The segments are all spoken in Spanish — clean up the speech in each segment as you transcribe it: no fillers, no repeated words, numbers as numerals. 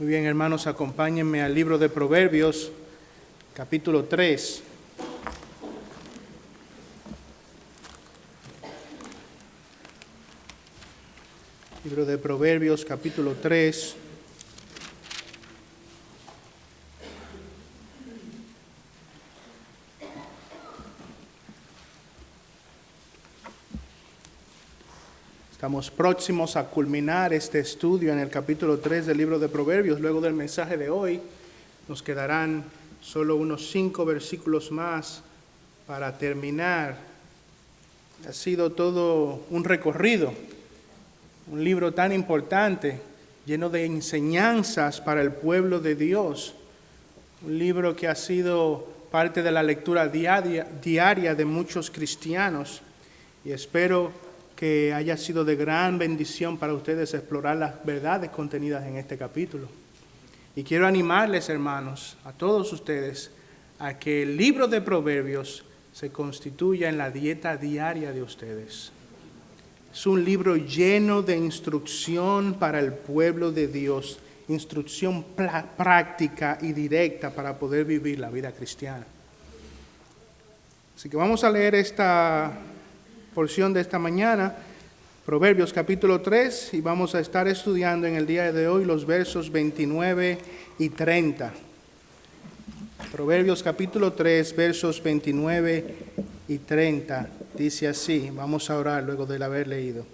Muy bien, hermanos, acompáñenme al libro de Proverbios, capítulo 3. Libro de Proverbios, capítulo 3. Estamos próximos a culminar este estudio en el capítulo 3 del libro de Proverbios. Luego del mensaje de hoy, nos quedarán solo unos 5 versículos más para terminar. Ha sido todo un recorrido, un libro tan importante, lleno de enseñanzas para el pueblo de Dios. Un libro que ha sido parte de la lectura diaria de muchos cristianos. Y espero que haya sido de gran bendición para ustedes explorar las verdades contenidas en este capítulo. Y quiero animarles, hermanos, a todos ustedes, a que el libro de Proverbios se constituya en la dieta diaria de ustedes. Es un libro lleno de instrucción para el pueblo de Dios, instrucción práctica y directa para poder vivir la vida cristiana. Así que vamos a leer esta porción de esta mañana, Proverbios capítulo 3, y vamos a estar estudiando en el día de hoy los versos 29 y 30. Proverbios capítulo 3, versos 29 y 30, dice así. Vamos a orar luego de haber leído.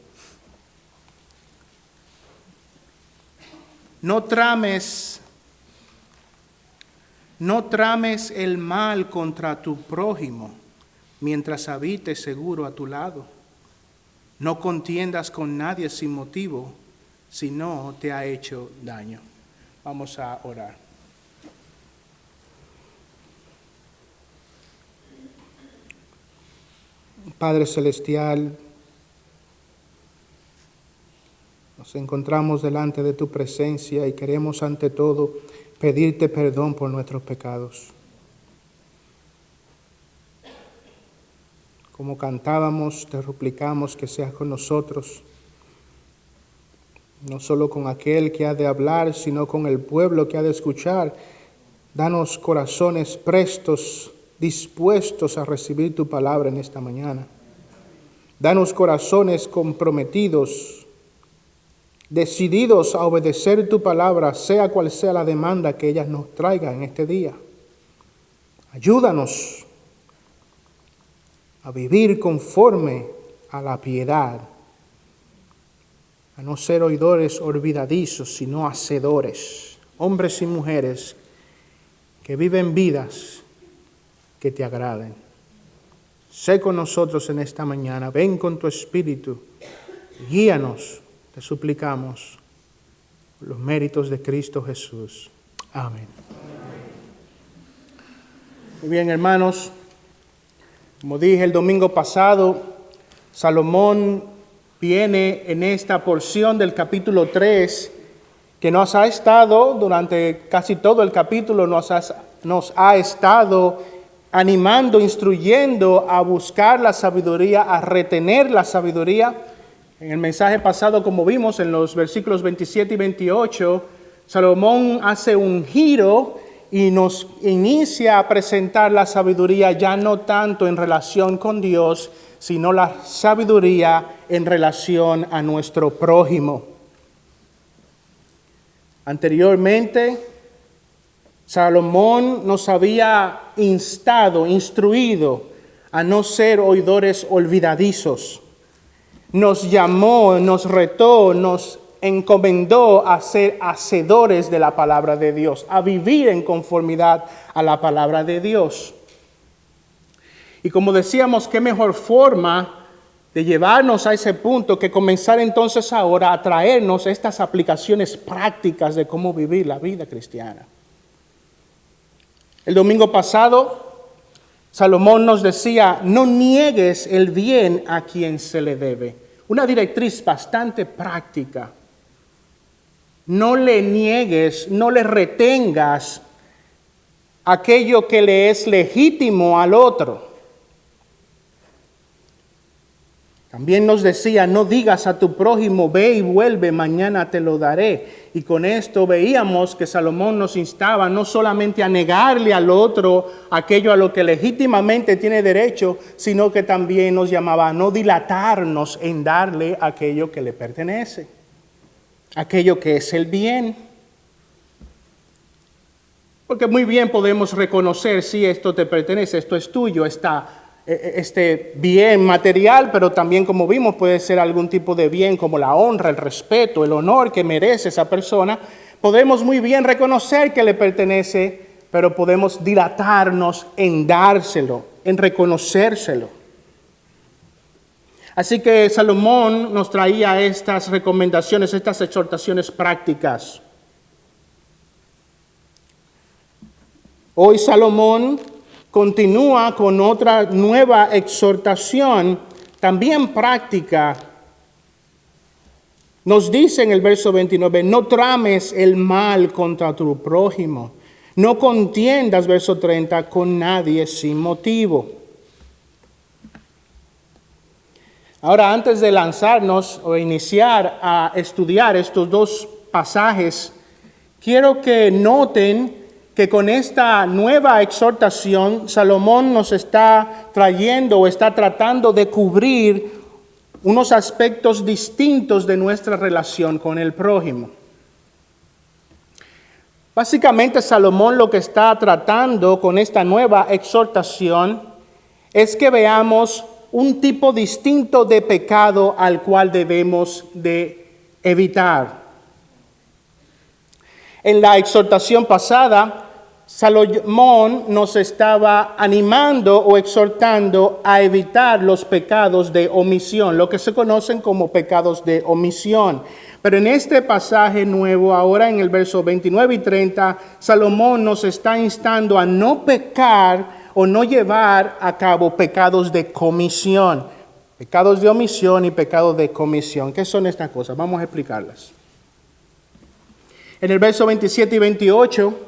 No trames el mal contra tu prójimo, mientras habites seguro a tu lado. No contiendas con nadie sin motivo, si no te ha hecho daño. Vamos a orar. Padre Celestial, nos encontramos delante de tu presencia y queremos ante todo pedirte perdón por nuestros pecados. Como cantábamos, te suplicamos que seas con nosotros, no solo con aquel que ha de hablar, sino con el pueblo que ha de escuchar. Danos corazones prestos, dispuestos a recibir tu palabra en esta mañana. Danos corazones comprometidos, decididos a obedecer tu palabra, sea cual sea la demanda que ella nos traiga en este día. Ayúdanos a vivir conforme a la piedad, a no ser oidores olvidadizos, sino hacedores, hombres y mujeres que viven vidas que te agraden. Sé con nosotros en esta mañana, ven con tu espíritu, guíanos, te suplicamos, por los méritos de Cristo Jesús. Amén. Muy bien, hermanos. Como dije el domingo pasado, Salomón viene en esta porción del capítulo 3 que nos ha estado, durante casi todo el capítulo, nos ha estado animando, instruyendo a buscar la sabiduría, a retener la sabiduría. En el mensaje pasado, como vimos en los versículos 27 y 28, Salomón hace un giro y nos inicia a presentar la sabiduría ya no tanto en relación con Dios, sino la sabiduría en relación a nuestro prójimo. Anteriormente, Salomón nos había instruido a no ser oidores olvidadizos. Nos llamó, nos retó, nos encomendó a ser hacedores de la palabra de Dios, a vivir en conformidad a la palabra de Dios. Y como decíamos, qué mejor forma de llevarnos a ese punto que comenzar entonces ahora a traernos estas aplicaciones prácticas de cómo vivir la vida cristiana. El domingo pasado, Salomón nos decía, no niegues el bien a quien se le debe. Una directriz bastante práctica. No le niegues, no le retengas aquello que le es legítimo al otro. También nos decía, no digas a tu prójimo, ve y vuelve, mañana te lo daré. Y con esto veíamos que Salomón nos instaba no solamente a negarle al otro aquello a lo que legítimamente tiene derecho, sino que también nos llamaba a no dilatarnos en darle aquello que le pertenece, aquello que es el bien. Porque muy bien podemos reconocer si esto te pertenece, esto es tuyo, este bien material, pero también, como vimos, puede ser algún tipo de bien como la honra, el respeto, el honor que merece esa persona. Podemos muy bien reconocer que le pertenece, pero podemos dilatarnos en dárselo, en reconocérselo. Así que Salomón nos traía estas recomendaciones, estas exhortaciones prácticas. Hoy Salomón continúa con otra nueva exhortación, también práctica. Nos dice en el verso 29, no trames el mal contra tu prójimo, no contiendas, verso 30, con nadie sin motivo. Ahora, antes de lanzarnos o iniciar a estudiar estos dos pasajes, quiero que noten que con esta nueva exhortación, Salomón nos está trayendo o está tratando de cubrir unos aspectos distintos de nuestra relación con el prójimo. Básicamente, Salomón lo que está tratando con esta nueva exhortación es que veamos un tipo distinto de pecado al cual debemos de evitar. En la exhortación pasada, Salomón nos estaba animando o exhortando a evitar los pecados de omisión, lo que se conocen como pecados de omisión. Pero en este pasaje nuevo, ahora en el verso 29 y 30, Salomón nos está instando a no pecar o no llevar a cabo pecados de comisión. Pecados de omisión y pecados de comisión. ¿Qué son estas cosas? Vamos a explicarlas. En el verso 27 y 28,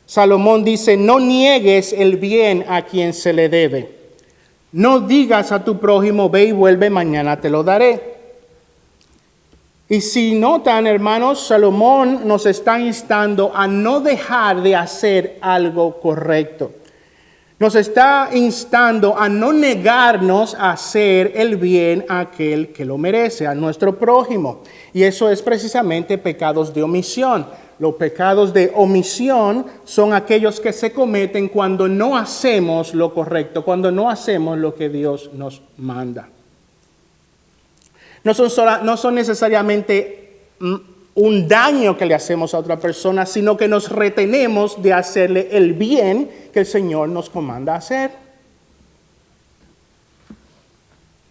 Salomón dice, no niegues el bien a quien se le debe. No digas a tu prójimo, ve y vuelve, mañana te lo daré. Y si notan, hermanos, Salomón nos está instando a no dejar de hacer algo correcto. Nos está instando a no negarnos a hacer el bien a aquel que lo merece, a nuestro prójimo. Y eso es precisamente pecados de omisión. Los pecados de omisión son aquellos que se cometen cuando no hacemos lo correcto, cuando no hacemos lo que Dios nos manda. No son necesariamente un daño que le hacemos a otra persona, sino que nos retenemos de hacerle el bien que el Señor nos comanda hacer.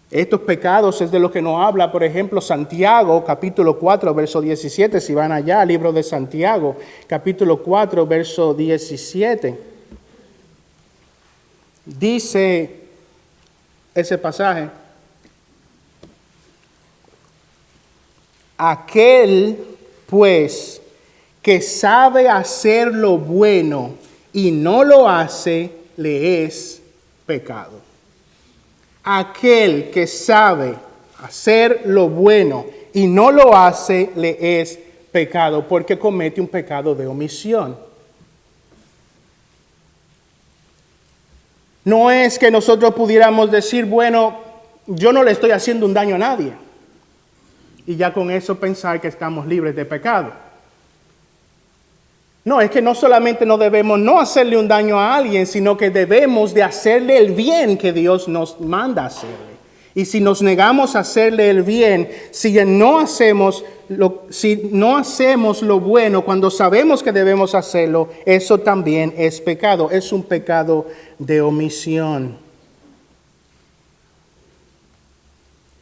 Estos pecados es de lo que nos habla, por ejemplo, Santiago, capítulo 4, verso 17. Si van allá al libro de Santiago, capítulo 4, verso 17. Dice ese pasaje, aquel, pues, que sabe hacer lo bueno y no lo hace, le es pecado. Aquel que sabe hacer lo bueno y no lo hace, le es pecado, porque comete un pecado de omisión. No es que nosotros pudiéramos decir, bueno, yo no le estoy haciendo un daño a nadie, y ya con eso pensar que estamos libres de pecado. No, es que no solamente no debemos no hacerle un daño a alguien, sino que debemos de hacerle el bien que Dios nos manda hacerle. Y si nos negamos a hacerle el bien, si no hacemos lo bueno cuando sabemos que debemos hacerlo, eso también es pecado, es un pecado de omisión.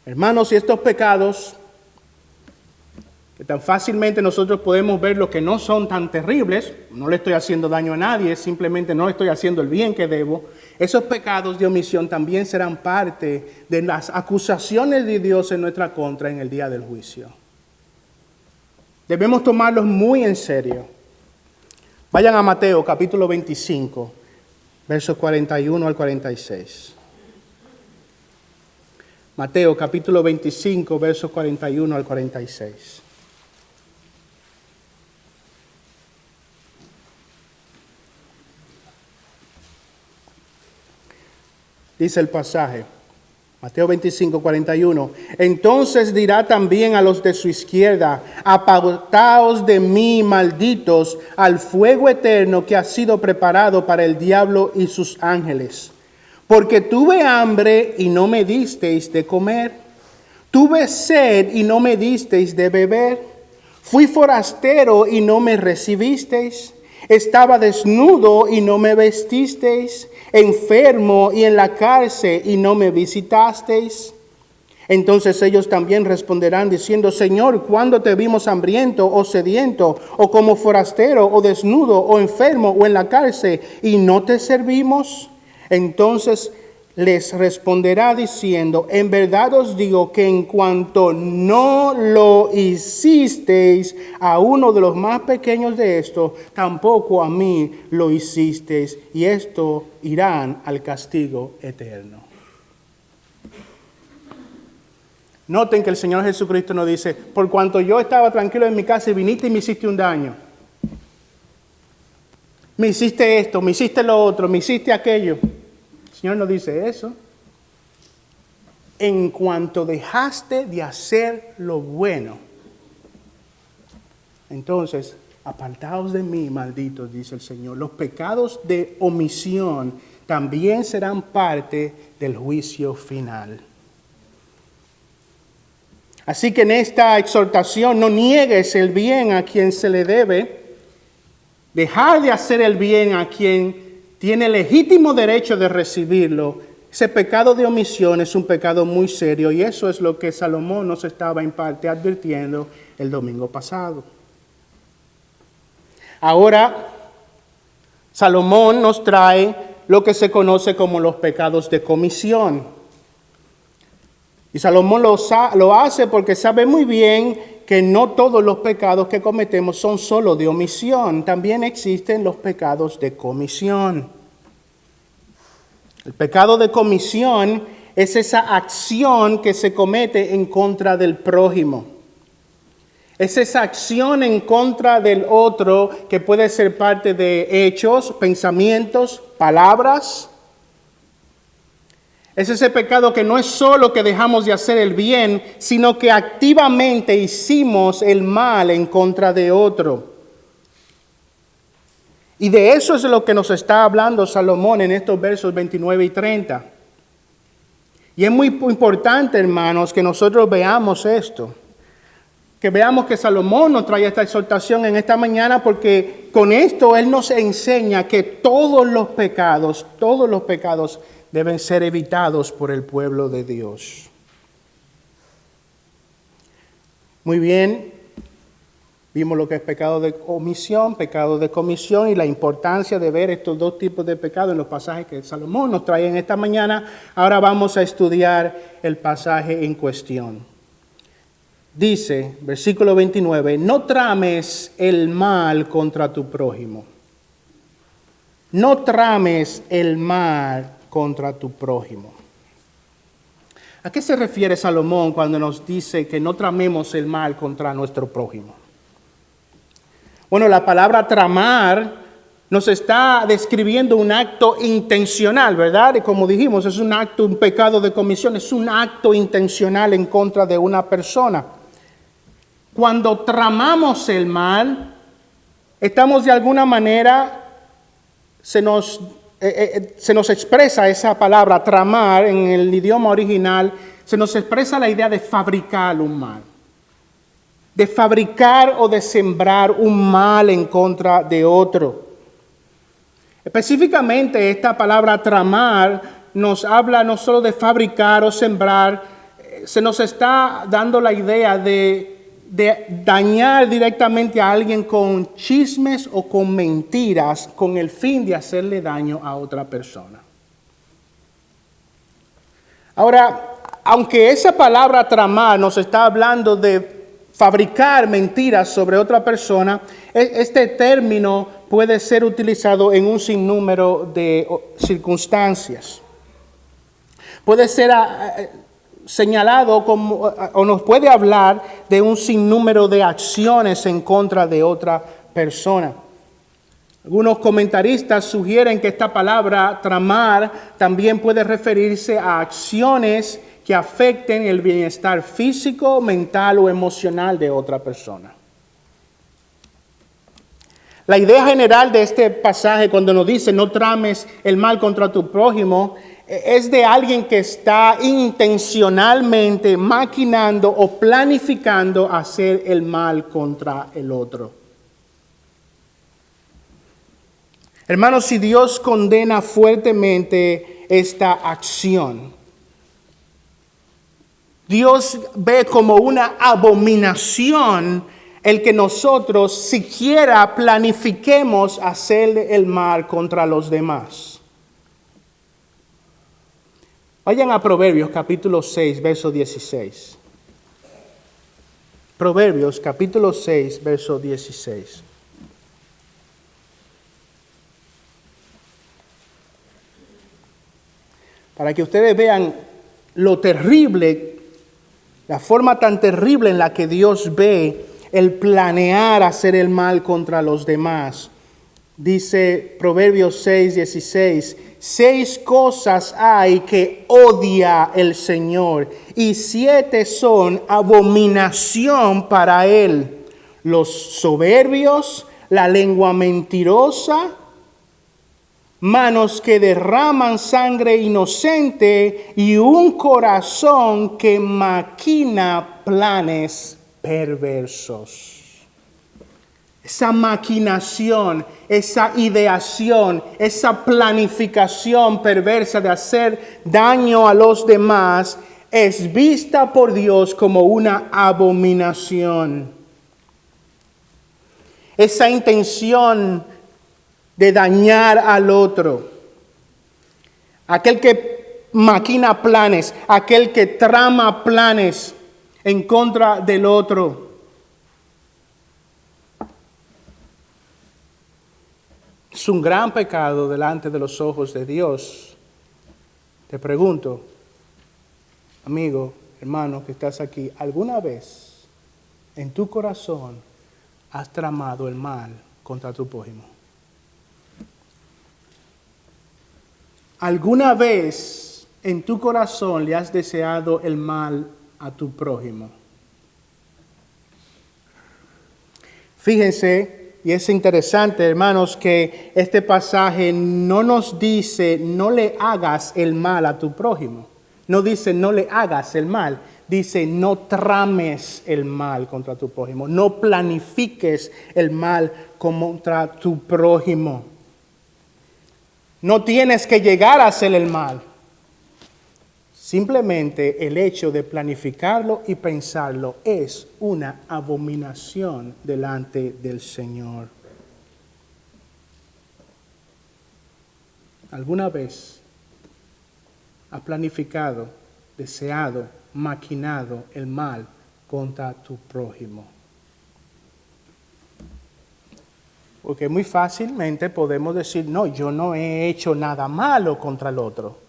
Hermanos, y estos pecados que tan fácilmente nosotros podemos ver los que no son tan terribles, no le estoy haciendo daño a nadie, simplemente no le estoy haciendo el bien que debo, esos pecados de omisión también serán parte de las acusaciones de Dios en nuestra contra en el día del juicio. Debemos tomarlos muy en serio. Vayan a Mateo capítulo 25, versos 41 al 46. Mateo capítulo 25, versos 41 al 46. Dice el pasaje, Mateo 25, 41. Entonces dirá también a los de su izquierda: apartaos de mí, malditos, al fuego eterno que ha sido preparado para el diablo y sus ángeles. Porque tuve hambre y no me disteis de comer. Tuve sed y no me disteis de beber. Fui forastero y no me recibisteis. Estaba desnudo y no me vestisteis, enfermo y en la cárcel y no me visitasteis. Entonces ellos también responderán diciendo: Señor, ¿cuándo te vimos hambriento o sediento, o como forastero, o desnudo, o enfermo, o en la cárcel, y no te servimos? Entonces les responderá diciendo: en verdad os digo que en cuanto no lo hicisteis a uno de los más pequeños de estos, tampoco a mí lo hicisteis, y esto irán al castigo eterno. Noten que el Señor Jesucristo nos dice: por cuanto yo estaba tranquilo en mi casa y viniste y me hiciste un daño. Me hiciste esto, me hiciste lo otro, me hiciste aquello. El Señor no dice eso. En cuanto dejaste de hacer lo bueno, entonces, apartaos de mí, malditos, dice el Señor. Los pecados de omisión también serán parte del juicio final. Así que en esta exhortación no niegues el bien a quien se le debe. Dejar de hacer el bien a quien tiene legítimo derecho de recibirlo. Ese pecado de omisión es un pecado muy serio, y eso es lo que Salomón nos estaba en parte advirtiendo el domingo pasado. Ahora, Salomón nos trae lo que se conoce como los pecados de comisión. Y Salomón lo hace porque sabe muy bien que no todos los pecados que cometemos son solo de omisión. También existen los pecados de comisión. El pecado de comisión es esa acción que se comete en contra del prójimo. Es esa acción en contra del otro que puede ser parte de hechos, pensamientos, palabras. Es ese pecado que no es solo que dejamos de hacer el bien, sino que activamente hicimos el mal en contra de otro. Y de eso es lo que nos está hablando Salomón en estos versos 29 y 30. Y es muy importante, hermanos, que nosotros veamos esto. Que veamos que Salomón nos trae esta exhortación en esta mañana, porque con esto él nos enseña que todos los pecados deben ser evitados por el pueblo de Dios. Muy bien, vimos lo que es pecado de omisión, pecado de comisión, y la importancia de ver estos dos tipos de pecados en los pasajes que Salomón nos trae en esta mañana. Ahora vamos a estudiar el pasaje en cuestión. Dice, versículo 29, no trames el mal contra tu prójimo. No trames el mal contra tu prójimo. ¿A qué se refiere Salomón cuando nos dice que no tramemos el mal contra nuestro prójimo? Bueno, la palabra tramar nos está describiendo un acto intencional, ¿verdad? Y como dijimos, es un acto, un pecado de comisión, es un acto intencional en contra de una persona. Cuando tramamos el mal, estamos de alguna manera, se nos expresa esa palabra tramar en el idioma original, se nos expresa la idea de fabricar un mal. De fabricar o de sembrar un mal en contra de otro. Específicamente esta palabra tramar nos habla no solo de fabricar o sembrar, se nos está dando la idea de dañar directamente a alguien con chismes o con mentiras con el fin de hacerle daño a otra persona. Ahora, aunque esa palabra tramar nos está hablando de fabricar mentiras sobre otra persona, este término puede ser utilizado en un sinnúmero de circunstancias. Puede ser señalado como, o nos puede hablar de un sinnúmero de acciones en contra de otra persona. Algunos comentaristas sugieren que esta palabra tramar también puede referirse a acciones que afecten el bienestar físico, mental o emocional de otra persona. La idea general de este pasaje cuando nos dice no trames el mal contra tu prójimo es de alguien que está intencionalmente maquinando o planificando hacer el mal contra el otro. Hermanos, si Dios condena fuertemente esta acción, Dios ve como una abominación el que nosotros siquiera planifiquemos hacer el mal contra los demás. Vayan a Proverbios capítulo 6, verso 16. Proverbios capítulo 6, verso 16. Para que ustedes vean lo terrible, la forma tan terrible en la que Dios ve el planear hacer el mal contra los demás. Dice Proverbios 6, 16, 6 cosas hay que odia el Señor, y 7 son abominación para Él: los soberbios, la lengua mentirosa, manos que derraman sangre inocente y un corazón que maquina planes perversos. Esa maquinación, esa ideación, esa planificación perversa de hacer daño a los demás es vista por Dios como una abominación. Esa intención de dañar al otro, aquel que maquina planes, aquel que trama planes en contra del otro, es un gran pecado delante de los ojos de Dios. Te pregunto, amigo, hermano que estás aquí, ¿alguna vez en tu corazón has tramado el mal contra tu prójimo? ¿Alguna vez en tu corazón le has deseado el mal a tu prójimo? Fíjense, y es interesante, hermanos, que este pasaje no nos dice no le hagas el mal a tu prójimo. No dice no le hagas el mal. Dice no trames el mal contra tu prójimo. No planifiques el mal contra tu prójimo. No tienes que llegar a hacer el mal. Simplemente el hecho de planificarlo y pensarlo es una abominación delante del Señor. ¿Alguna vez has planificado, deseado, maquinado el mal contra tu prójimo? Porque muy fácilmente podemos decir, no, yo no he hecho nada malo contra el otro.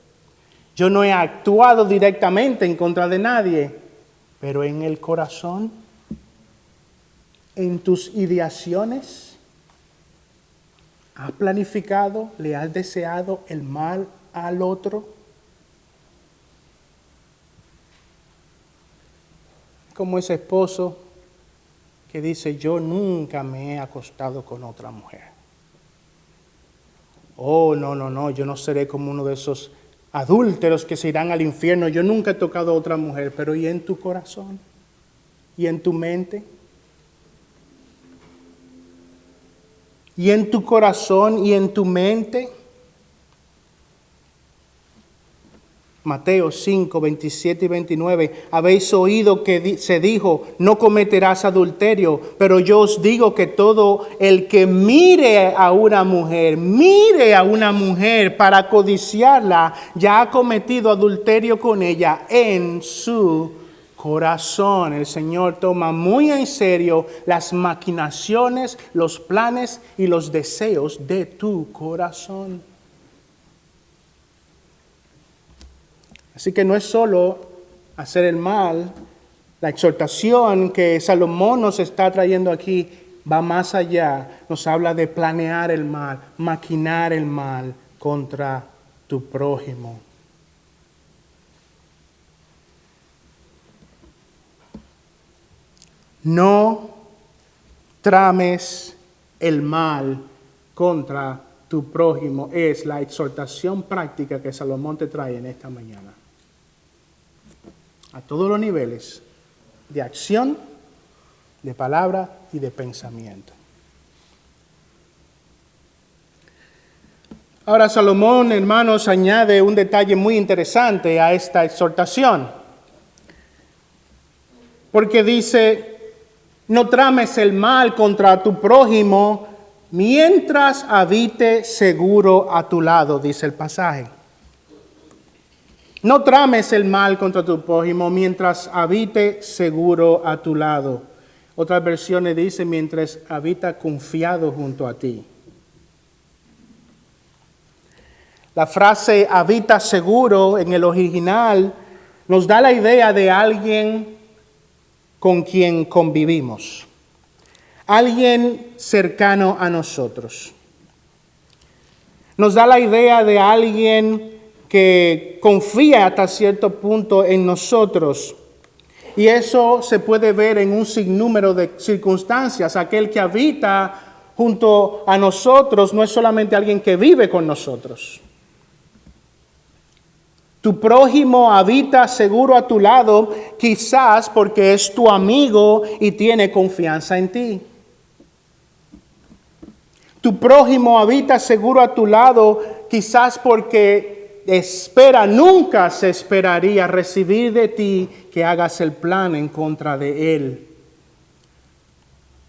Yo no he actuado directamente en contra de nadie, pero en el corazón, en tus ideaciones, ¿has planificado, le has deseado el mal al otro? Como ese esposo que dice, yo nunca me he acostado con otra mujer. Oh, no, yo no seré como uno de esos adúlteros que se irán al infierno. Yo nunca he tocado a otra mujer, pero ¿y en tu corazón? ¿Y en tu mente? ¿Y en tu corazón y en tu mente? Mateo 5, 27 y 29. Habéis oído que se dijo, no cometerás adulterio, pero yo os digo que todo el que mire a una mujer para codiciarla, ya ha cometido adulterio con ella en su corazón. El Señor toma muy en serio las maquinaciones, los planes y los deseos de tu corazón. Así que no es solo hacer el mal, la exhortación que Salomón nos está trayendo aquí va más allá. Nos habla de planear el mal, maquinar el mal contra tu prójimo. No trames el mal contra tu prójimo. Es la exhortación práctica que Salomón te trae en esta mañana. A todos los niveles de acción, de palabra y de pensamiento. Ahora Salomón, hermanos, añade un detalle muy interesante a esta exhortación. Porque dice, no trames el mal contra tu prójimo mientras habite seguro a tu lado, dice el pasaje. No trames el mal contra tu prójimo mientras habite seguro a tu lado. Otras versiones dicen mientras habita confiado junto a ti. La frase habita seguro en el original nos da la idea de alguien con quien convivimos. Alguien cercano a nosotros. Nos da la idea de alguien que confía hasta cierto punto en nosotros. Y eso se puede ver en un sinnúmero de circunstancias. Aquel que habita junto a nosotros no es solamente alguien que vive con nosotros. Tu prójimo habita seguro a tu lado, quizás porque es tu amigo y tiene confianza en ti. Tu prójimo habita seguro a tu lado, quizás porque nunca se esperaría recibir de ti que hagas el plan en contra de él.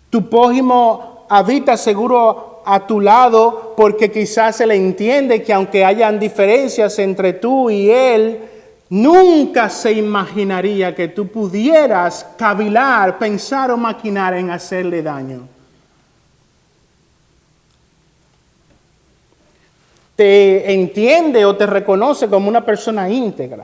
Tu prójimo habita seguro a tu lado porque quizás él entiende que aunque hayan diferencias entre tú y él, nunca se imaginaría que tú pudieras cavilar, pensar o maquinar en hacerle daño. Te entiende o te reconoce como una persona íntegra.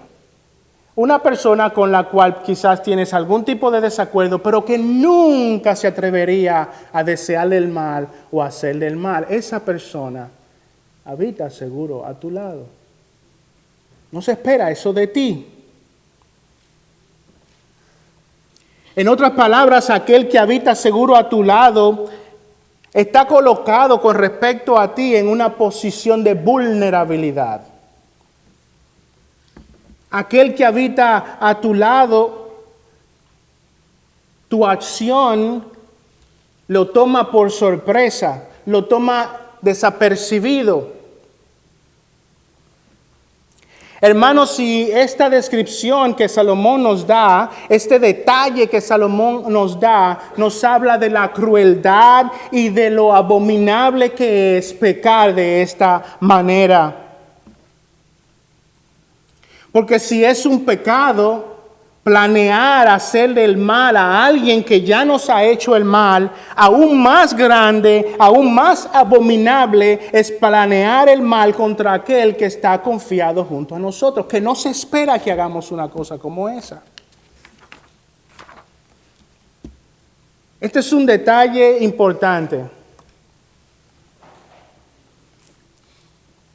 Una persona con la cual quizás tienes algún tipo de desacuerdo, pero que nunca se atrevería a desearle el mal o a hacerle el mal. Esa persona habita seguro a tu lado. No se espera eso de ti. En otras palabras, aquel que habita seguro a tu lado está colocado con respecto a ti en una posición de vulnerabilidad. Aquel que habita a tu lado, tu acción lo toma por sorpresa, lo toma desapercibido. Hermanos, si esta descripción que Salomón nos da, este detalle que Salomón nos da, nos habla de la crueldad y de lo abominable que es pecar de esta manera. Porque si es un pecado planear hacerle el mal a alguien que ya nos ha hecho el mal, aún más grande, aún más abominable es planear el mal contra aquel que está confiado junto a nosotros, que no se espera que hagamos una cosa como esa. Este es un detalle importante,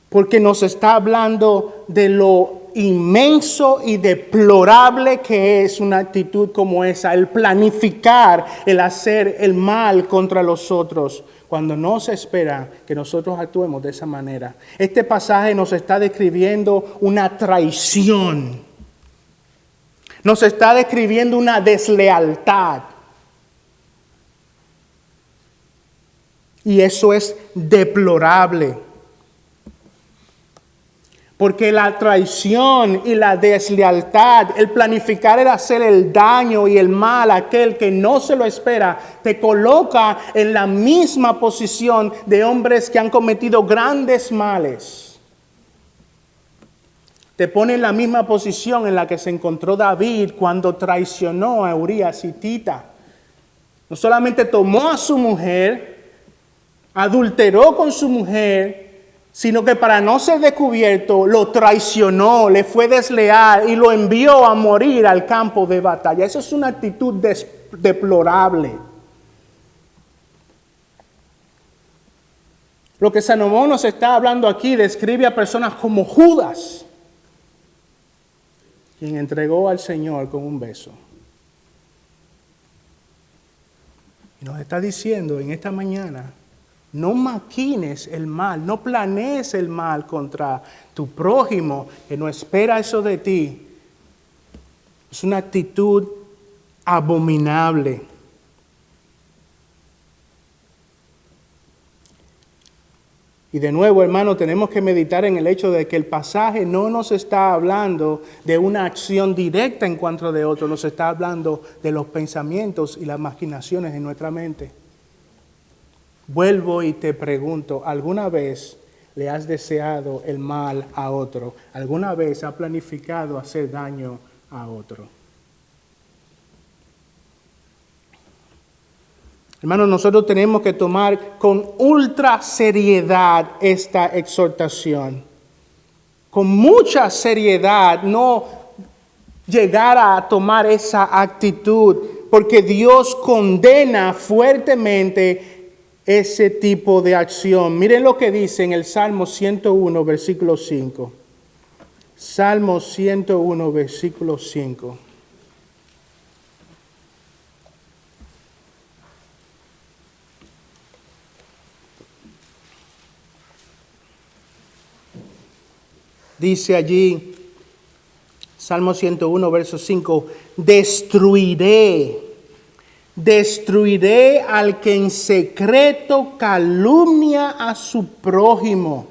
porque nos está hablando de lo inmenso y deplorable que es una actitud como esa, el planificar, el hacer el mal contra los otros, cuando no se espera que nosotros actuemos de esa manera. Este pasaje nos está describiendo una traición, nos está describiendo una deslealtad. Y eso es deplorable. Porque la traición y la deslealtad, el planificar el hacer el daño y el mal a aquel que no se lo espera, te coloca en la misma posición de hombres que han cometido grandes males. Te pone en la misma posición en la que se encontró David cuando traicionó a Urías hitita. No solamente tomó a su mujer, adulteró con su mujer, sino que para no ser descubierto lo traicionó, le fue desleal y lo envió a morir al campo de batalla. Eso es una actitud deplorable. Lo que Salomón nos está hablando aquí describe a personas como Judas, quien entregó al Señor con un beso. Y nos está diciendo en esta mañana, no maquines el mal, no planees el mal contra tu prójimo que no espera eso de ti. Es una actitud abominable. Y de nuevo, hermano, tenemos que meditar en el hecho de que el pasaje no nos está hablando de una acción directa en contra de otro, nos está hablando de los pensamientos y las maquinaciones en nuestra mente. Vuelvo y te pregunto, ¿alguna vez le has deseado el mal a otro? ¿Alguna vez has planificado hacer daño a otro? Hermanos, nosotros tenemos que tomar con ultra seriedad esta exhortación. Con mucha seriedad, no llegar a tomar esa actitud, porque Dios condena fuertemente ese tipo de acción. Miren lo que dice en el Salmo 101, versículo 5. Salmo 101, versículo 5. Dice allí, Salmo 101, verso 5, destruiré al que en secreto calumnia a su prójimo.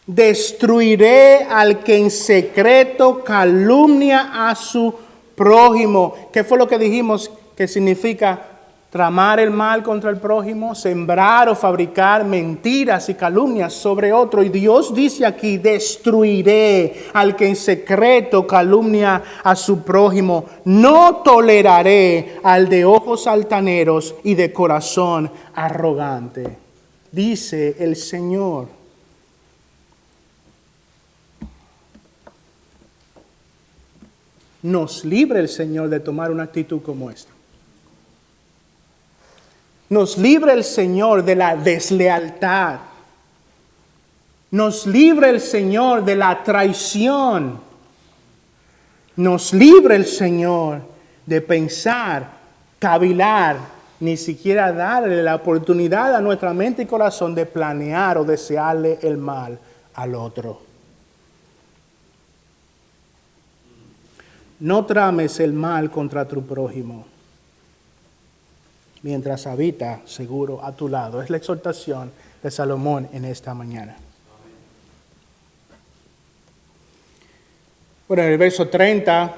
Destruiré al que en secreto calumnia a su prójimo. ¿Qué fue lo que dijimos que significa tramar el mal contra el prójimo? Sembrar o fabricar mentiras y calumnias sobre otro. Y Dios dice aquí, destruiré al que en secreto calumnia a su prójimo. No toleraré al de ojos altaneros y de corazón arrogante. Dice el Señor. Nos libre el Señor de tomar una actitud como esta. Nos libre el Señor de la deslealtad. Nos libre el Señor de la traición. Nos libre el Señor de pensar, cavilar, ni siquiera darle la oportunidad a nuestra mente y corazón de planear o desearle el mal al otro. No trames el mal contra tu prójimo mientras habita seguro a tu lado. Es la exhortación de Salomón en esta mañana. Bueno, en el verso 30,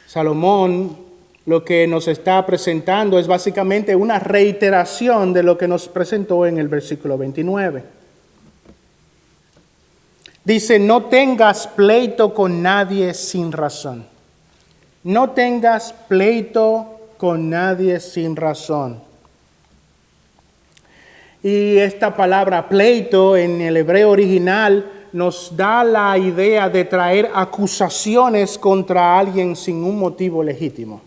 Salomón lo que nos está presentando es básicamente una reiteración de lo que nos presentó en el versículo 29. Dice, no tengas pleito con nadie sin razón. No tengas pleito con nadie sin razón. Y esta palabra pleito en el hebreo original nos da la idea de traer acusaciones contra alguien sin un motivo legítimo.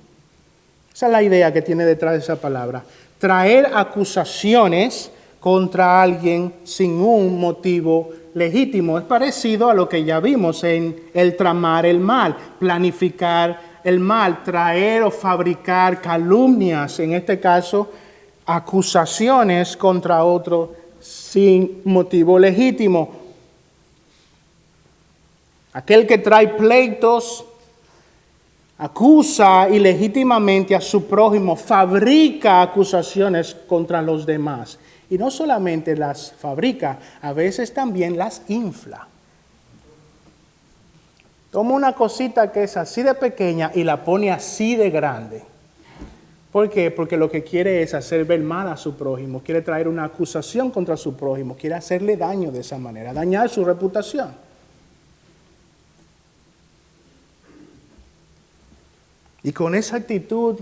Esa es la idea que tiene detrás de esa palabra. Traer acusaciones contra alguien sin un motivo legítimo. Es parecido a lo que ya vimos en el tramar el mal, planificar el mal, traer o fabricar calumnias, en este caso, acusaciones contra otro sin motivo legítimo. Aquel que trae pleitos, acusa ilegítimamente a su prójimo, fabrica acusaciones contra los demás. Y no solamente las fabrica, a veces también las infla. Toma una cosita que es así de pequeña y la pone así de grande. ¿Por qué? Porque lo que quiere es hacer ver mal a su prójimo, quiere traer una acusación contra su prójimo, quiere hacerle daño de esa manera, dañar su reputación. Y con esa actitud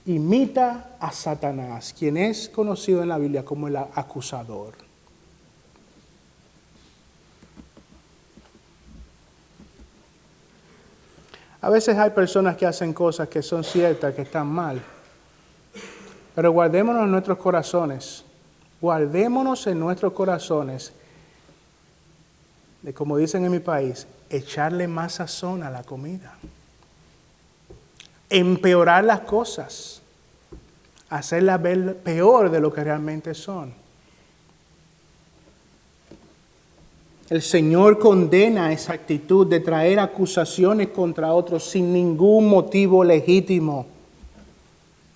imita a Satanás, quien es conocido en la Biblia como el acusador. A veces hay personas que hacen cosas que son ciertas, que están mal. Pero guardémonos en nuestros corazones. Guardémonos en nuestros corazones de, como dicen en mi país, echarle más sazón a la comida. Empeorar las cosas. Hacerlas ver peor de lo que realmente son. El Señor condena esa actitud de traer acusaciones contra otros sin ningún motivo legítimo.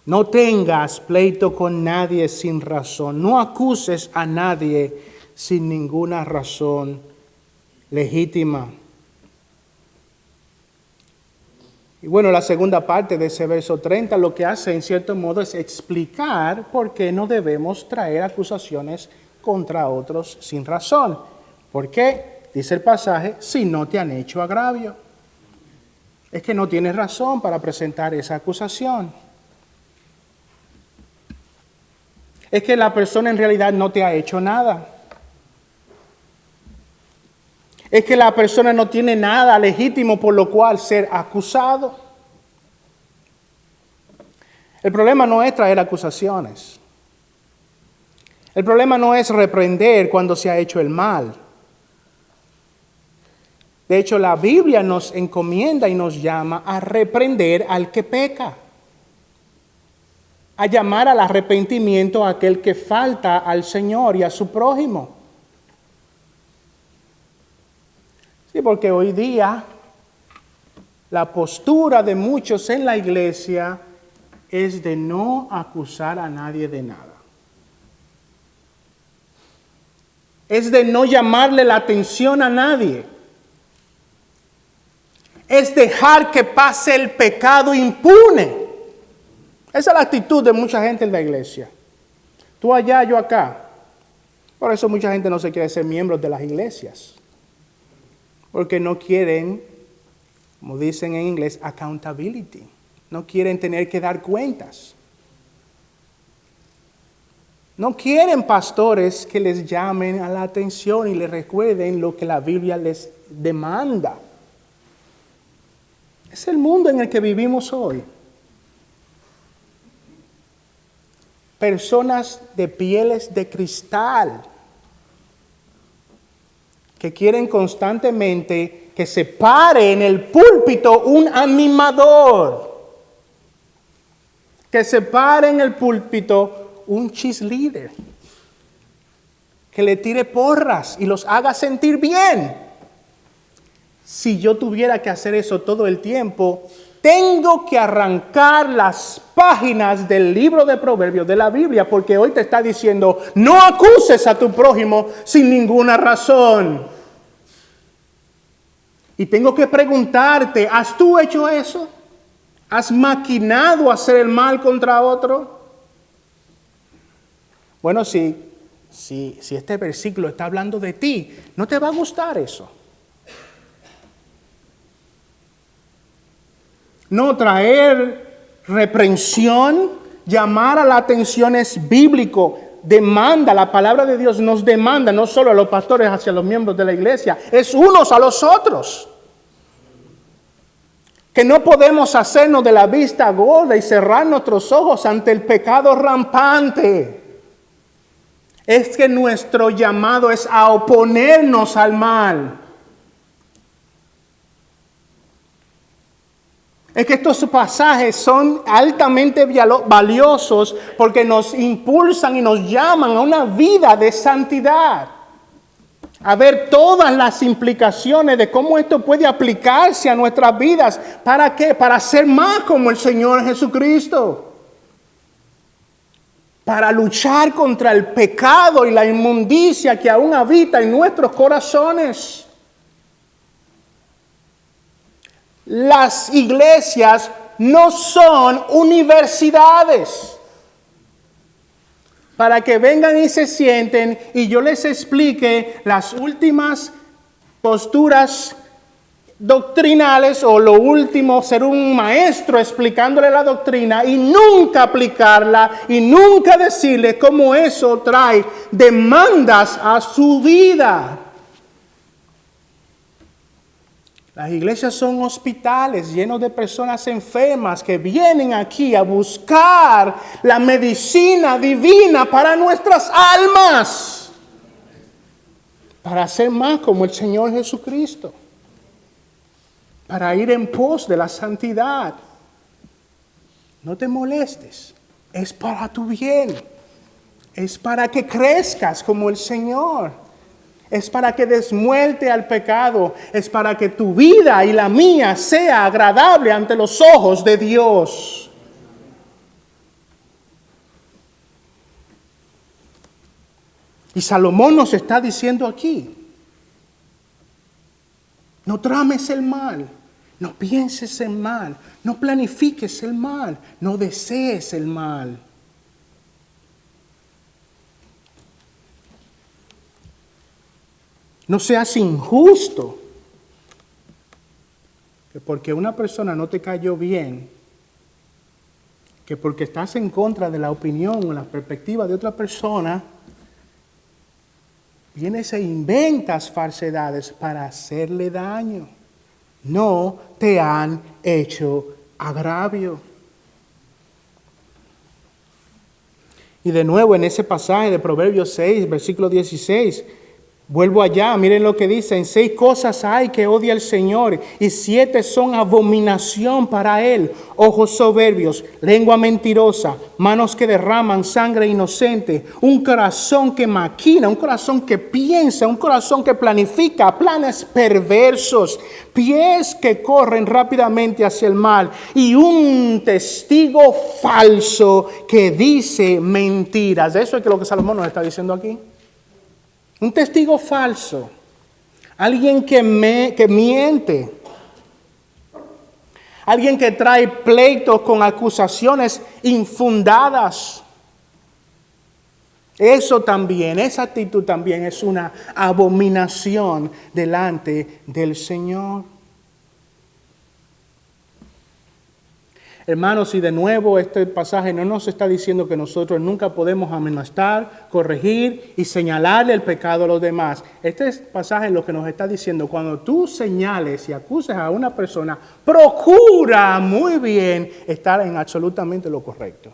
No tengas pleito con nadie sin razón. No acuses a nadie sin ninguna razón legítima. Y bueno, la segunda parte de ese verso 30 lo que hace en cierto modo es explicar por qué no debemos traer acusaciones contra otros sin razón. ¿Por qué? Dice el pasaje, si no te han hecho agravio. Es que no tienes razón para presentar esa acusación. Es que la persona en realidad no te ha hecho nada. Es que la persona no tiene nada legítimo por lo cual ser acusado. El problema no es traer acusaciones. El problema no es reprender cuando se ha hecho el mal. De hecho, la Biblia nos encomienda y nos llama a reprender al que peca. A llamar al arrepentimiento a aquel que falta al Señor y a su prójimo. Sí, porque hoy día la postura de muchos en la iglesia es de no acusar a nadie de nada. Es de no llamarle la atención a nadie. Es dejar que pase el pecado impune. Esa es la actitud de mucha gente en la iglesia. Tú allá, yo acá. Por eso mucha gente no se quiere ser miembros de las iglesias. Porque no quieren, como dicen en inglés, accountability. No quieren tener que dar cuentas. No quieren pastores que les llamen a la atención y les recuerden lo que la Biblia les demanda. Es el mundo en el que vivimos hoy. Personas de pieles de cristal que quieren constantemente que se pare en el púlpito un animador, que se pare en el púlpito un cheerleader, que le tire porras y los haga sentir bien. Si yo tuviera que hacer eso todo el tiempo, tengo que arrancar las páginas del libro de Proverbios de la Biblia, porque hoy te está diciendo, no acuses a tu prójimo sin ninguna razón. Y tengo que preguntarte, ¿has tú hecho eso? ¿Has maquinado hacer el mal contra otro? Bueno, si este versículo está hablando de ti, no te va a gustar eso. No, traer reprensión, llamar a la atención es bíblico. Demanda, la palabra de Dios nos demanda, no solo a los pastores hacia los miembros de la iglesia, es unos a los otros. Que no podemos hacernos de la vista gorda y cerrar nuestros ojos ante el pecado rampante. Es que nuestro llamado es a oponernos al mal. Es que estos pasajes son altamente valiosos porque nos impulsan y nos llaman a una vida de santidad. A ver todas las implicaciones de cómo esto puede aplicarse a nuestras vidas. ¿Para qué? Para ser más como el Señor Jesucristo. Para luchar contra el pecado y la inmundicia que aún habita en nuestros corazones. Las iglesias no son universidades para que vengan y se sienten y yo les explique las últimas posturas doctrinales o lo último, ser un maestro explicándole la doctrina y nunca aplicarla y nunca decirle cómo eso trae demandas a su vida. Las iglesias son hospitales llenos de personas enfermas que vienen aquí a buscar la medicina divina para nuestras almas, para ser más como el Señor Jesucristo, para ir en pos de la santidad. No te molestes, es para tu bien, es para que crezcas como el Señor. Es para que des muerte al pecado. Es para que tu vida y la mía sea agradable ante los ojos de Dios. Y Salomón nos está diciendo aquí: no trames el mal, no pienses el mal, no planifiques el mal, no desees el mal. No seas injusto, que porque una persona no te cayó bien, que porque estás en contra de la opinión o la perspectiva de otra persona, vienes e inventas falsedades para hacerle daño. No te han hecho agravio. Y de nuevo en ese pasaje de Proverbios 6, versículo 16, vuelvo allá, miren lo que dice: en 6 cosas hay que odia el Señor, y 7 son abominación para Él: ojos soberbios, lengua mentirosa, manos que derraman sangre inocente, un corazón que maquina, un corazón que piensa, un corazón que planifica planes perversos, pies que corren rápidamente hacia el mal, y un testigo falso que dice mentiras. Eso es lo que Salomón nos está diciendo aquí. Un testigo falso, alguien que miente, alguien que trae pleitos con acusaciones infundadas. Eso también, esa actitud también es una abominación delante del Señor. Hermanos, y de nuevo este pasaje no nos está diciendo que nosotros nunca podemos amonestar, corregir y señalarle el pecado a los demás. Este pasaje lo que nos está diciendo: cuando tú señales y acuses a una persona, procura muy bien estar en absolutamente lo correcto.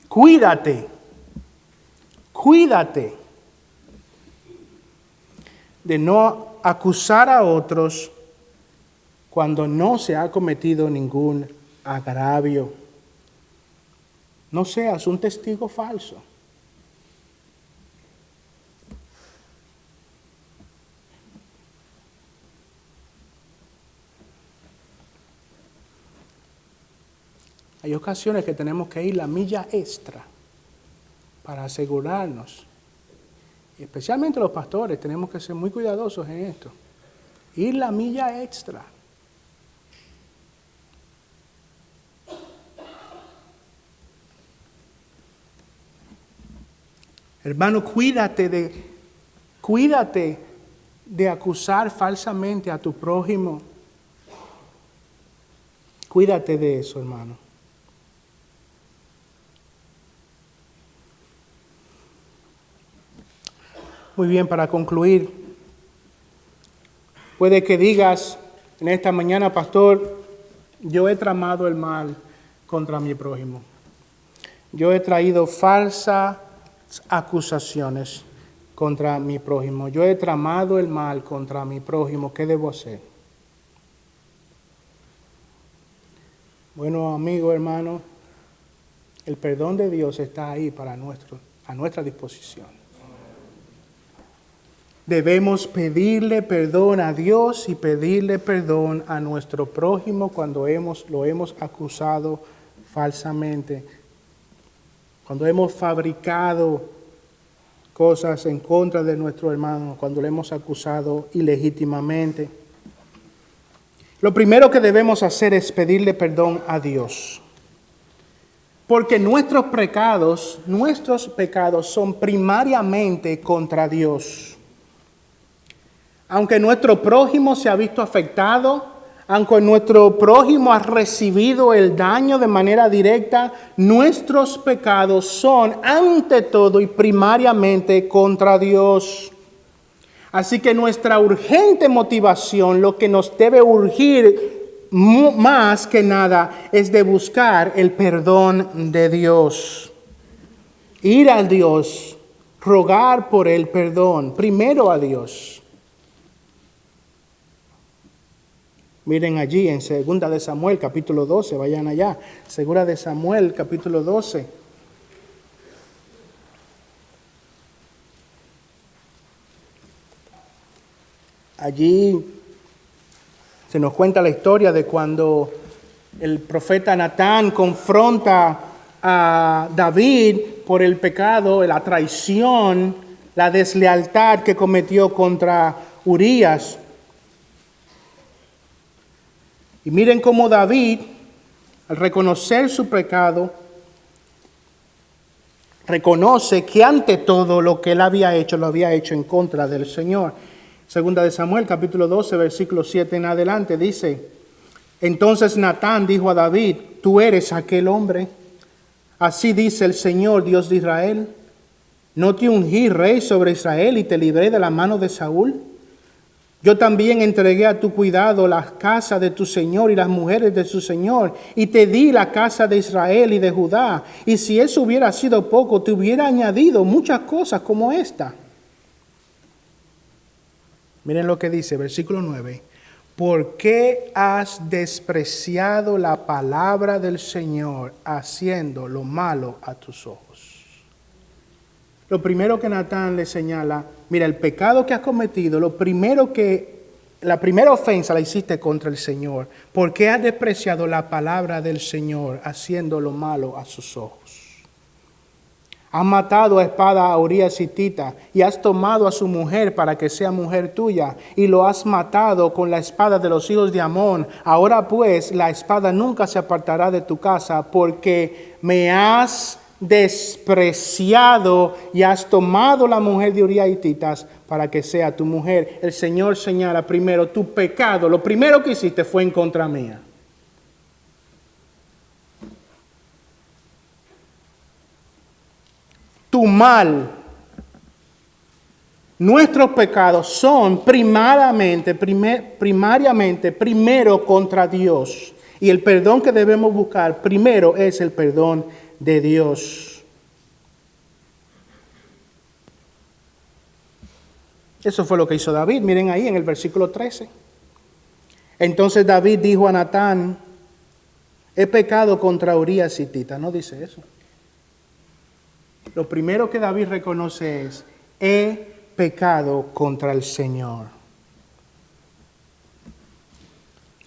Cuídate de no acusar a otros cuando no se ha cometido ningún agravio. No seas un testigo falso. Hay ocasiones que tenemos que ir la milla extra para asegurarnos. Y especialmente los pastores tenemos que ser muy cuidadosos en esto. Ir la milla extra. Hermano, cuídate de acusar falsamente a tu prójimo. Cuídate de eso, hermano. Muy bien, para concluir, puede que digas en esta mañana: pastor, yo he tramado el mal contra mi prójimo. Yo he traído falsas acusaciones contra mi prójimo. Yo he tramado el mal contra mi prójimo. ¿Qué debo hacer? Bueno, amigo, hermano, el perdón de Dios está ahí a nuestra disposición. Debemos pedirle perdón a Dios y pedirle perdón a nuestro prójimo cuando lo hemos acusado falsamente, cuando hemos fabricado cosas en contra de nuestro hermano, cuando le hemos acusado ilegítimamente. Lo primero que debemos hacer es pedirle perdón a Dios. Porque nuestros pecados son primariamente contra Dios. Aunque nuestro prójimo se ha visto afectado, aunque nuestro prójimo ha recibido el daño de manera directa, nuestros pecados son ante todo y primariamente contra Dios. Así que nuestra urgente motivación, lo que nos debe urgir más que nada, es de buscar el perdón de Dios. Ir a Dios, rogar por el perdón, primero a Dios. Miren allí en 2 de Samuel, capítulo 12, vayan allá. 2 de Samuel, capítulo 12. Allí se nos cuenta la historia de cuando el profeta Natán confronta a David por el pecado, la traición, la deslealtad que cometió contra Urías. Y miren cómo David, al reconocer su pecado, reconoce que ante todo lo que él había hecho, lo había hecho en contra del Señor. Segunda de Samuel, capítulo 12, versículo 7 en adelante, dice: Entonces Natán dijo a David: Tú eres aquel hombre. Así dice el Señor, Dios de Israel: ¿No te ungí rey sobre Israel y te libré de la mano de Saúl? Yo también entregué a tu cuidado las casas de tu Señor y las mujeres de su Señor, y te di la casa de Israel y de Judá. Y si eso hubiera sido poco, te hubiera añadido muchas cosas como esta. Miren lo que dice, versículo 9. ¿Por qué has despreciado la palabra del Señor, haciendo lo malo a tus ojos? Lo primero que Natán le señala: mira, el pecado que has cometido, la primera ofensa la hiciste contra el Señor. ¿Por qué has despreciado la palabra del Señor, haciendo lo malo a sus ojos? Has matado a espada a Urías hitita y has tomado a su mujer para que sea mujer tuya, y lo has matado con la espada de los hijos de Amón. Ahora pues la espada nunca se apartará de tu casa, porque me has despreciado y has tomado la mujer de Urías hititas para que sea tu mujer. El Señor señala primero tu pecado. Lo primero que hiciste fue en contra mía. Tu mal, nuestros pecados son primariamente primero contra Dios. Y el perdón que debemos buscar primero es el perdón de Dios. Eso fue lo que hizo David. Miren ahí en el versículo 13. Entonces David dijo a Natán: he pecado contra Urías hitita. No dice eso. Lo primero que David reconoce es: he pecado contra el Señor.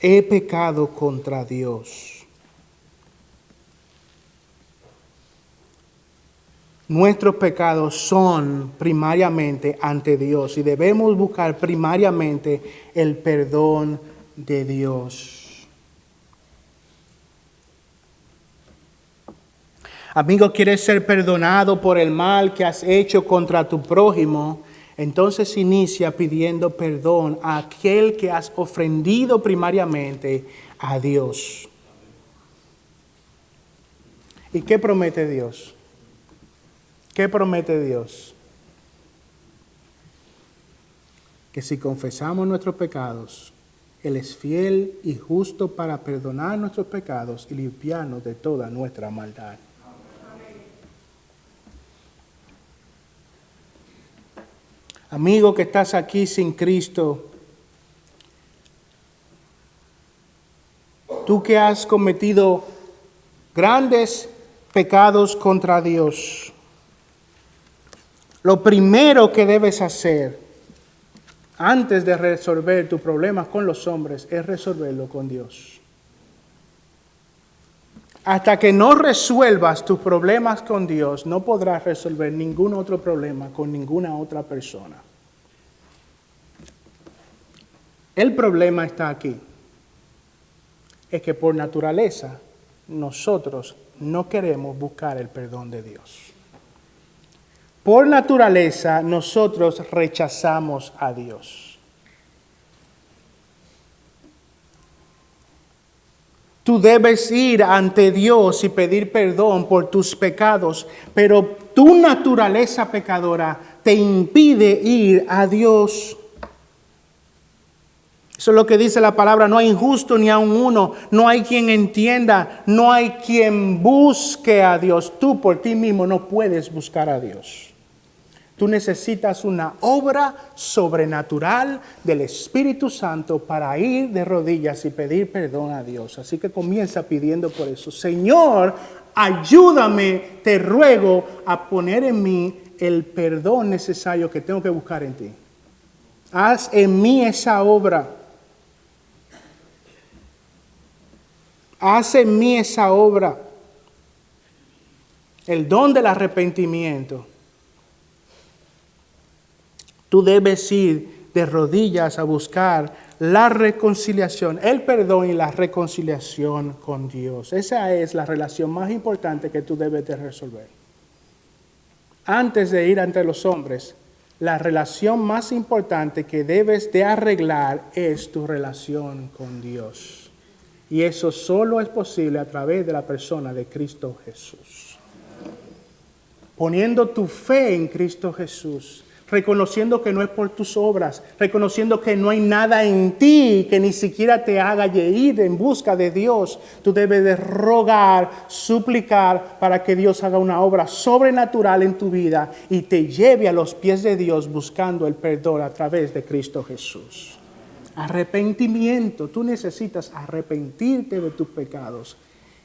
He pecado contra Dios. Nuestros pecados son primariamente ante Dios y debemos buscar primariamente el perdón de Dios. Amigo, ¿quieres ser perdonado por el mal que has hecho contra tu prójimo? Entonces inicia pidiendo perdón a aquel que has ofendido primariamente, a Dios. ¿Y qué promete Dios? ¿Qué promete Dios? Que si confesamos nuestros pecados, Él es fiel y justo para perdonar nuestros pecados y limpiarnos de toda nuestra maldad. Amigo que estás aquí sin Cristo, tú que has cometido grandes pecados contra Dios, lo primero que debes hacer antes de resolver tus problemas con los hombres es resolverlo con Dios. Hasta que no resuelvas tus problemas con Dios, no podrás resolver ningún otro problema con ninguna otra persona. El problema está aquí. Es que por naturaleza nosotros no queremos buscar el perdón de Dios. Por naturaleza nosotros rechazamos a Dios. Tú debes ir ante Dios y pedir perdón por tus pecados, pero tu naturaleza pecadora te impide ir a Dios. Eso es lo que dice la palabra: no hay injusto ni aun uno, no hay quien entienda, no hay quien busque a Dios. Tú por ti mismo no puedes buscar a Dios. Tú necesitas una obra sobrenatural del Espíritu Santo para ir de rodillas y pedir perdón a Dios. Así que comienza pidiendo por eso. Señor, ayúdame, te ruego, a poner en mí el perdón necesario que tengo que buscar en ti. Haz en mí esa obra. Haz en mí esa obra. El don del arrepentimiento. Tú debes ir de rodillas a buscar la reconciliación, el perdón y la reconciliación con Dios. Esa es la relación más importante que tú debes de resolver. Antes de ir ante los hombres, la relación más importante que debes de arreglar es tu relación con Dios. Y eso solo es posible a través de la persona de Cristo Jesús. Poniendo tu fe en Cristo Jesús, reconociendo que no es por tus obras, reconociendo que no hay nada en ti que ni siquiera te haga ir en busca de Dios. Tú debes de rogar, suplicar para que Dios haga una obra sobrenatural en tu vida y te lleve a los pies de Dios buscando el perdón a través de Cristo Jesús. Arrepentimiento. Tú necesitas arrepentirte de tus pecados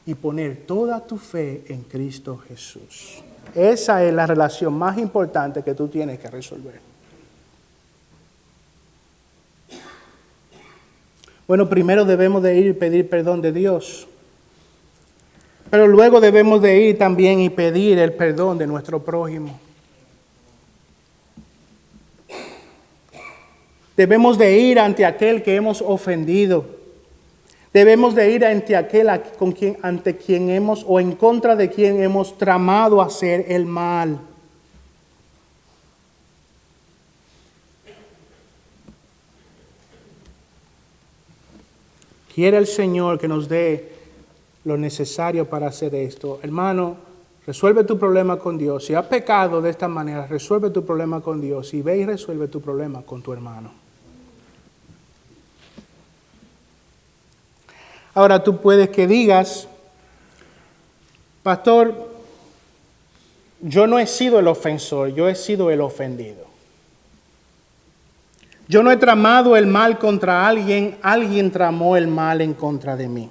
y poner toda tu fe en Cristo Jesús. Esa es la relación más importante que tú tienes que resolver. Bueno, primero debemos de ir y pedir perdón de Dios. Pero luego debemos de ir también y pedir el perdón de nuestro prójimo. Debemos de ir ante aquel que hemos ofendido. Debemos de ir ante aquel ante quien hemos o en contra de quien hemos tramado hacer el mal. Quiere el Señor que nos dé lo necesario para hacer esto. Hermano, resuelve tu problema con Dios. Si has pecado de esta manera, resuelve tu problema con Dios y ve y resuelve tu problema con tu hermano. Ahora tú puedes que digas: pastor, yo no he sido el ofensor, yo he sido el ofendido. Yo no he tramado el mal contra alguien, alguien tramó el mal en contra de mí.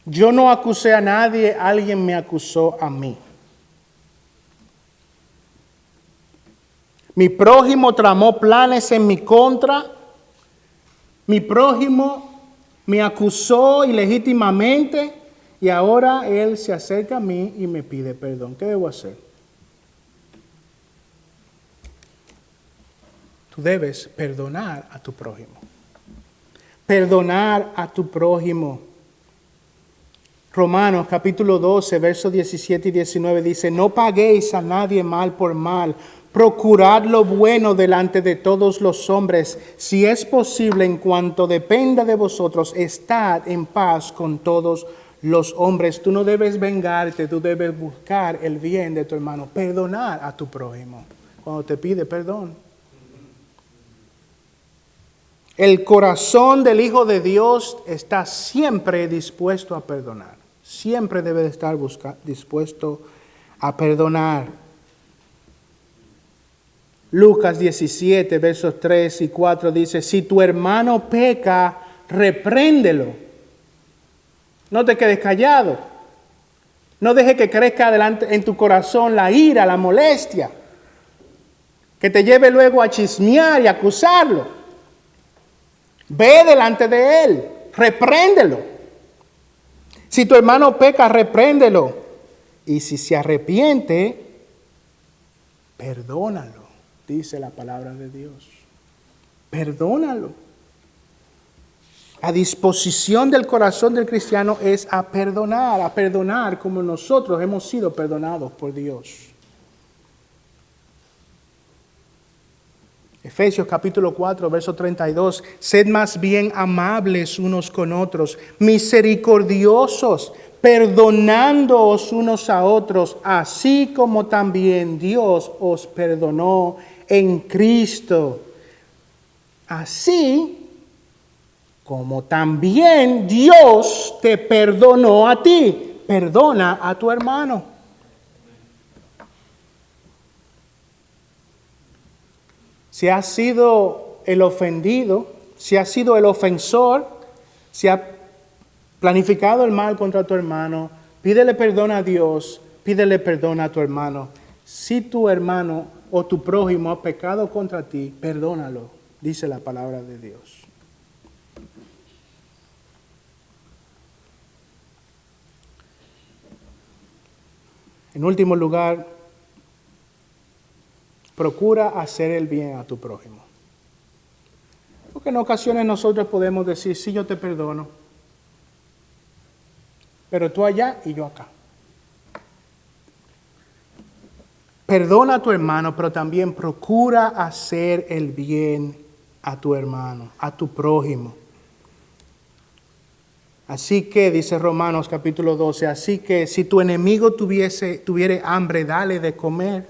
Yo no acusé a nadie, alguien me acusó a mí. Mi prójimo tramó planes en mi contra. Mi prójimo me acusó ilegítimamente y ahora él se acerca a mí y me pide perdón. ¿Qué debo hacer? Tú debes perdonar a tu prójimo. Perdonar a tu prójimo. Romanos capítulo 12, versos 17 y 19 dice: no paguéis a nadie mal por mal. Procurad lo bueno delante de todos los hombres. Si es posible, en cuanto dependa de vosotros, estad en paz con todos los hombres. Tú no debes vengarte, tú debes buscar el bien de tu hermano. Perdonar a tu prójimo cuando te pide perdón. El corazón del Hijo de Dios está siempre dispuesto a perdonar. Siempre debe de estar dispuesto a perdonar. Lucas 17, versos 3 y 4 dice: si tu hermano peca, repréndelo. No te quedes callado. No deje que crezca adelante en tu corazón la ira, la molestia, que te lleve luego a chismear y acusarlo. Ve delante de él, repréndelo. Si tu hermano peca, repréndelo. Y si se arrepiente, perdónalo. Dice la palabra de Dios. Perdónalo. La disposición del corazón del cristiano es a perdonar como nosotros hemos sido perdonados por Dios. Efesios capítulo 4, verso 32. Sed más bien amables unos con otros, misericordiosos, perdonándoos unos a otros, así como también Dios os perdonó en Cristo. Así como también Dios te perdonó a ti. Perdona a tu hermano. Si has sido el ofendido, si has sido el ofensor, si has planificado el mal contra tu hermano, pídele perdón a Dios, pídele perdón a tu hermano. Si tu hermano o tu prójimo ha pecado contra ti, perdónalo, dice la palabra de Dios. En último lugar, procura hacer el bien a tu prójimo. Porque en ocasiones nosotros podemos decir, sí, yo te perdono, pero tú allá y yo acá. Perdona a tu hermano, pero también procura hacer el bien a tu hermano, a tu prójimo. Así que, dice Romanos capítulo 12, así que si tu enemigo tuviere hambre, dale de comer.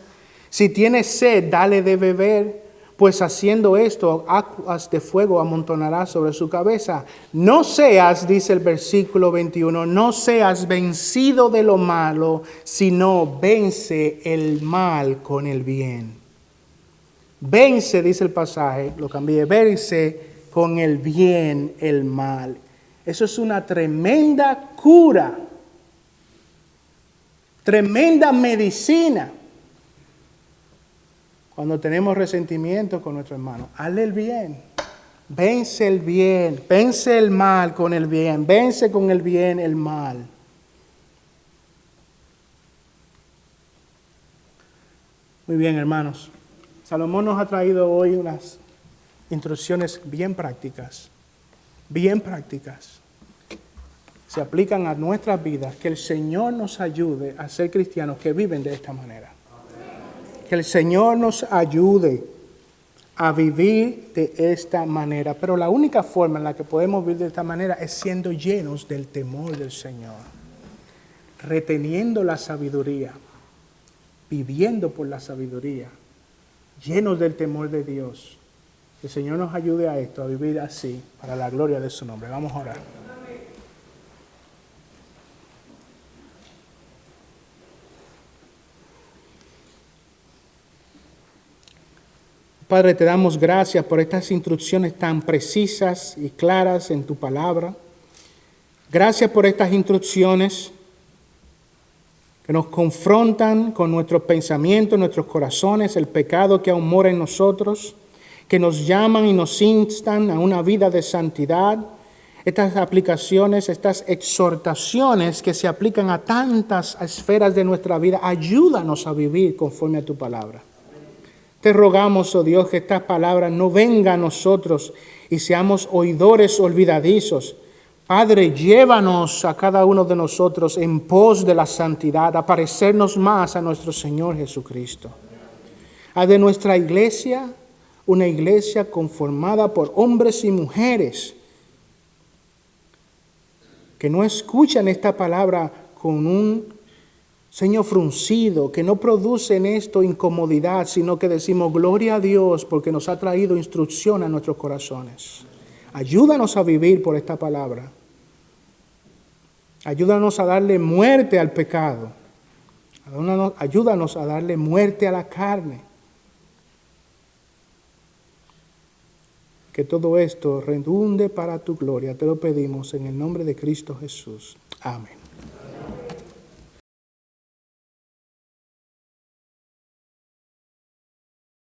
Si tiene sed, dale de beber, pues haciendo esto, aguas de fuego amontonará sobre su cabeza. No seas, dice el versículo 21, no seas vencido de lo malo, sino vence el mal con el bien. Vence, dice el pasaje, lo cambié, vence con el bien el mal. Eso es una tremenda cura, tremenda medicina. Cuando tenemos resentimiento con nuestro hermano, hazle el bien, vence el mal con el bien, vence con el bien el mal. Muy bien, hermanos. Salomón nos ha traído hoy unas instrucciones bien prácticas. Se aplican a nuestras vidas. Que el Señor nos ayude a ser cristianos que viven de esta manera. Que el Señor nos ayude a vivir de esta manera. Pero la única forma en la que podemos vivir de esta manera es siendo llenos del temor del Señor. Reteniendo la sabiduría. Viviendo por la sabiduría. Llenos del temor de Dios. Que el Señor nos ayude a esto, a vivir así, para la gloria de su nombre. Vamos a orar. Padre, te damos gracias por estas instrucciones tan precisas y claras en tu palabra. Gracias por estas instrucciones que nos confrontan con nuestros pensamientos, nuestros corazones, el pecado que aún mora en nosotros, que nos llaman y nos instan a una vida de santidad. Estas aplicaciones, estas exhortaciones que se aplican a tantas esferas de nuestra vida, ayúdanos a vivir conforme a tu palabra. Te rogamos, oh Dios, que estas palabras no vengan a nosotros y seamos oidores olvidadizos. Padre, llévanos a cada uno de nosotros en pos de la santidad, a parecernos más a nuestro Señor Jesucristo. Haz de nuestra iglesia una iglesia conformada por hombres y mujeres que no escuchan esta palabra con un ceño fruncido, que no produce en esto incomodidad, sino que decimos gloria a Dios porque nos ha traído instrucción a nuestros corazones. Ayúdanos a vivir por esta palabra. Ayúdanos a darle muerte al pecado. Ayúdanos a darle muerte a la carne. Que todo esto redunde para tu gloria. Te lo pedimos en el nombre de Cristo Jesús. Amén.